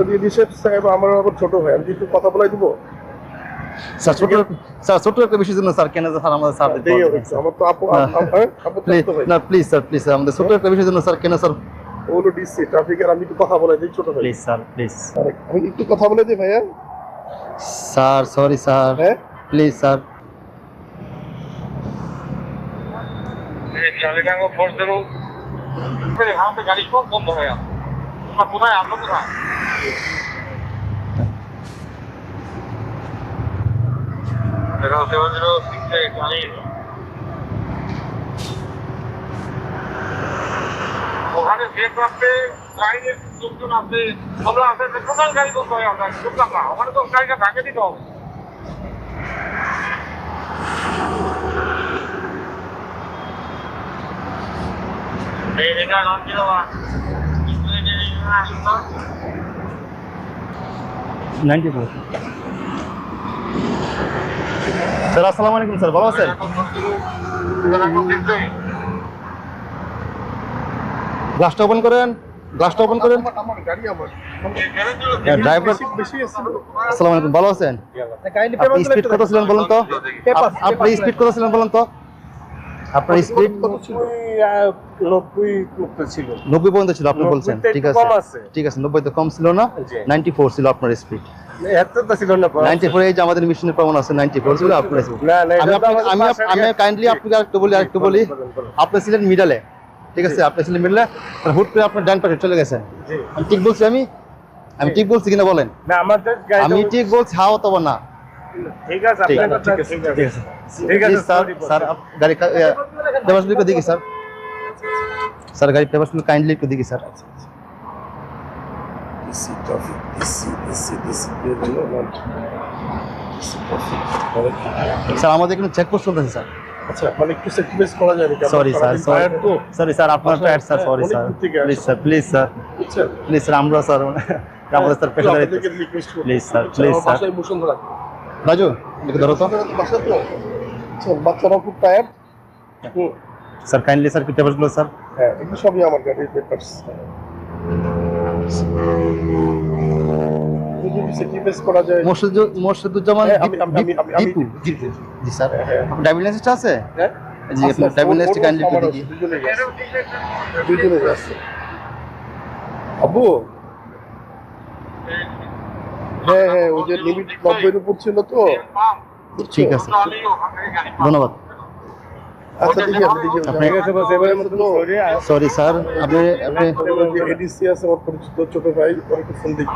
দিয়ে দিছে সাহেব, আমার আবার ছোট ভাই, আমি একটু কথা বলাই দিব। স্যার ছোট একটা বিষয়ের জন্য স্যার কেন স্যার আমাদের স্যার আমার তো আপু আপু তো ভাই না প্লিজ স্যার আমাদের ছোট একটা বিষয়ের জন্য স্যার কেন স্যার ওগুলো ডিসি ট্রাফিকের, আমি একটু কথা বলাই দিই ছোট ভাই। প্লিজ স্যার প্লিজ আমি একটু কথা বলে দিই ভাইয়া। স্যার সরি স্যার হ্যাঁ প্লিজ স্যার গাড়ি সব বন্ধ হয়ে আছে। কোথায় আমরা কোথায় ওখানে যে প্রান্তে গাড়ির লোকজন আছে, আমরা আছে, টোটাল গাড়ি বন্ধ হয়ে আমরা ঢুকলাম না। ওখানে তো গাড়িটা ঢাকে দিতে হবে। এটা নাম ছিল বা 94 স্যার আসসালামু আলাইকুম স্যার, ভালো আছেন? গ্লাসটা ওপেন করেন, গ্লাসটা ওপেন করেন। আমার গাড়ি আমার ড্রাইভার বেশি আসছিল। আসসালামু আলাইকুম, ভালো আছেন? আপনি স্পিড কত ছিলেন বলুন তো? আপনি স্পিড কত ছিলেন বলুন তো? আপনার স্পিড কত ছিল? 90 ছিল। 90 পর্যন্ত ছিল আপনি 90 বলছেন, তে ঠিক একটু আছে কম আছে। ঠিক আছে, 90 তো কম ছিল না, জি। 94 ছিল আপনার স্পিড। এত তো ছিল না। 94 এই যে আমাদের মিশনের প্রমাণ আছে, 94 ছিল আপনার স্পিড। না না, আমি কাইন্ডলি আপনাকে আরেকটু বলি, আপনি ছিলেন মিডলে, ঠিক আছে, আপনি ছিলেন মিডলে, হুট করে আপনার ডান পাশে চলে গেছেন। জি। আমি ঠিক বলছি? আমি ঠিক বলছি কিনা বলেন? না আমাদের গাড়ি আমি ঠিক বলছি, হাও অথবা না? ঠিক আছে, ঠিক আপনার আছে, ঠিক আছে। ঠিক আছে স্যার, স্যার গাড়ি পেপারস একটু দেখি স্যার, স্যার গাড়ি পেপারস কাইন্ডলি একটু দেখি sir. DC traffic DC sir আমাদের এখানে চেকপোস্ট চলতেছে স্যার। আচ্ছা, মানে একটু স্যাক্রিফাইস করা যায় নাকি? সরি স্যার, তো সরি স্যার, আপনার টায়ার স্যার, সরি অনেক স্যার, দূর থেকে প্লিজ স্যার, প্লিজ স্যার, বুঝছেন? প্লিজ স্যার, আমরা স্যার আমাদের স্যার পেশাদারি, আপনাদেরকে রিকোয়েস্ট করব। প্লিজ স্যার, আচ্ছা, প্লিজ আমার স্যার। বাসায় বসুন্ধরা। রাজু একটু ধরো তো বাসা তো আচ্ছা, বাচ্চারা খুব টায়ার্ড। স্যার, কাইন্ডলি স্যার কি পেপারসগুলো স্যার। হ্যাঁ, এগুলো সবই আমার গাড়ির পেপারস। যদি স্যাক্রিফাইস করা যায়। মোর্শেদুজ্জামান হ্যাঁ, আমি দীপু। জি স্যার, হ্যাঁ। ড্রাইভিং লাইসেন্সটা আছে? হ্যাঁ জি, আপনার ড্রাইভিং লাইসেন্সটা কাইন্ডলি একটু দেখি। দুজনেই আছে। আব্বু, হ্যাঁ হ্যাঁ, ওই যে লিমিট 90 উপর ছিল তো। ঠিক আছে, ধন্যবাদ। আচ্ছা, দেখি আপনি দেখি এবারে মতো সরি স্যার, আপনি এডিসি আছে আমার পরিচিত ছোট ভাই, ওর একটু ফোন দিই।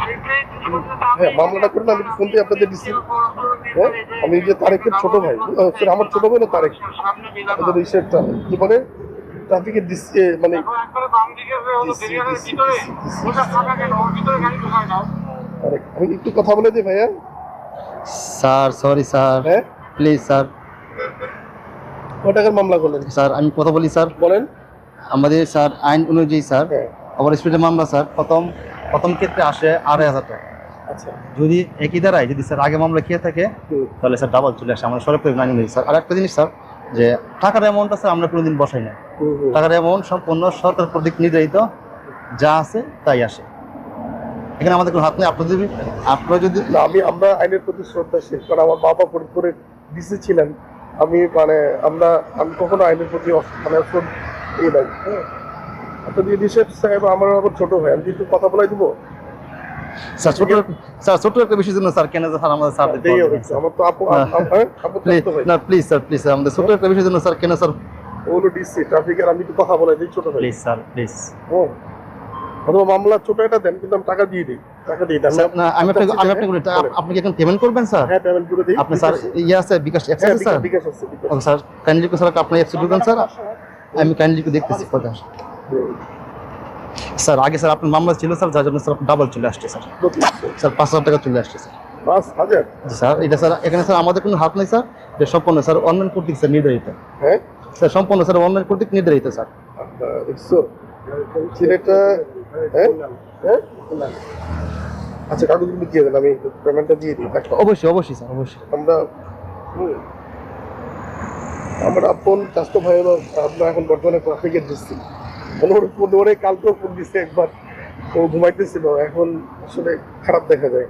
হ্যাঁ, মামলাটা করেন, আমি একটু ফোন দিই আপনাদের ডিসি। হ্যাঁ, আমি যে তারেকের ছোট ভাই, স্যার আমার ছোট ভাই না তারেক, আমাদের রিসেপ্টটা কি বলে ট্রাফিকের ডিসি, মানে আমি একটু কথা বলে দিই ভাইয়া। স্যার সরি স্যার, হ্যাঁ প্লিজ স্যার। কয় টাকার মামলা করলেন স্যার আমি কথা বলি স্যার, বলেন। আমাদের স্যার আইন অনুযায়ী স্যার হ্যাঁ, ওভার স্পিডের মামলা স্যার প্রথম ক্ষেত্রে আসে 2,500 টাকা। আচ্ছা। যদি একই দ্বারাই যদি স্যার আগে মামলা খেয়ে থাকে তাহলে স্যার ডাবল চলে আসে আমাদের সরকারি আইন অনুযায়ী স্যার। আর একটা জিনিস স্যার, যে টাকার অ্যামাউন্টটা স্যার আমরা কোনোদিন বসাই না, টাকার অ্যামাউন্ট সম্পূর্ণ সরকার কর্তৃক নির্ধারিত, যা আছে তাই আসে, এখানে আমাদের কোনো হাত নেই। আপনারা যদি না, আমরা আইনের প্রতি শ্রদ্ধাশীল, কারণ আমার বাবা ফরিদপুরে ডিসি ছিলেন। আমি কখনো আইনের প্রতি মানে ইয়ে নাই। হ্যাঁ, আপনার দিয়ে দিছে সাহেব, আমার আবার ছোট ভাই, আমি একটু কথা বলাই দিব। স্যার ছোট একটা বিষয়ের জন্য স্যার কেন স্যার আমাদের স্যার আমার তো আপু তো ভাই। না প্লিজ স্যার আমাদের ছোট একটা বিষয়ের জন্য স্যার কেন স্যার ওগুলো ডিসি ট্রাফিকের, আমি একটু কথা বলাই দিই ছোট ভাই। Please sir, please. হ্যাঁ, অথবা মামলা ছোট একটা দেন, কিন্তু আমি টাকা দিয়ে দিই। না আমি আপনাকে এখন পেমেন্ট করবেন স্যার? হ্যাঁ, পেমেন্ট করে দিই। আপনি স্যার ইয়ে আছে বিকাশ অ্যাক্সেস আছে স্যার? বিকাশ আছে, বিকাশ। ওকে স্যার, কাইন্ডলি স্যার আপনি অ্যাক্সেস করবেন স্যার, আমি কাইন্ডলি দেখতেছি কথা। স্যার আগে স্যার আপনার মামলা ছিল স্যার, যার জন্য স্যার ডাবল চলে আসছে স্যার, স্যার 5,000 টাকা চলে আসছে স্যার। 5,000? জি স্যার, এটা স্যার এখানে স্যার আমাদের কোনো হাত নেই স্যার, এটা সম্পূর্ণ স্যার অনলাইন কর্তৃক স্যার নির্ধারিত। হ্যাঁ স্যার সম্পূর্ণ স্যার অনলাইন কর্তৃক নির্ধারিত স্যার। দেখছো ছেলেটা? হ্যাঁ হ্যাঁ, আচ্ছা, কাগজগুলো দিয়ে দেন, আমি পেমেন্টটা দিয়ে দিই। অবশ্যই স্যার, অবশ্যই। আমার আপন স্বাস্থ্য ভাই হলো, আমরা এখন বর্তমানে ট্রাফিকের ডিসি। ওরে কালকেও ফোন দিচ্ছে একবার, ও ঘুমাইতেছিল, এখন আসলে খারাপ দেখা যায়।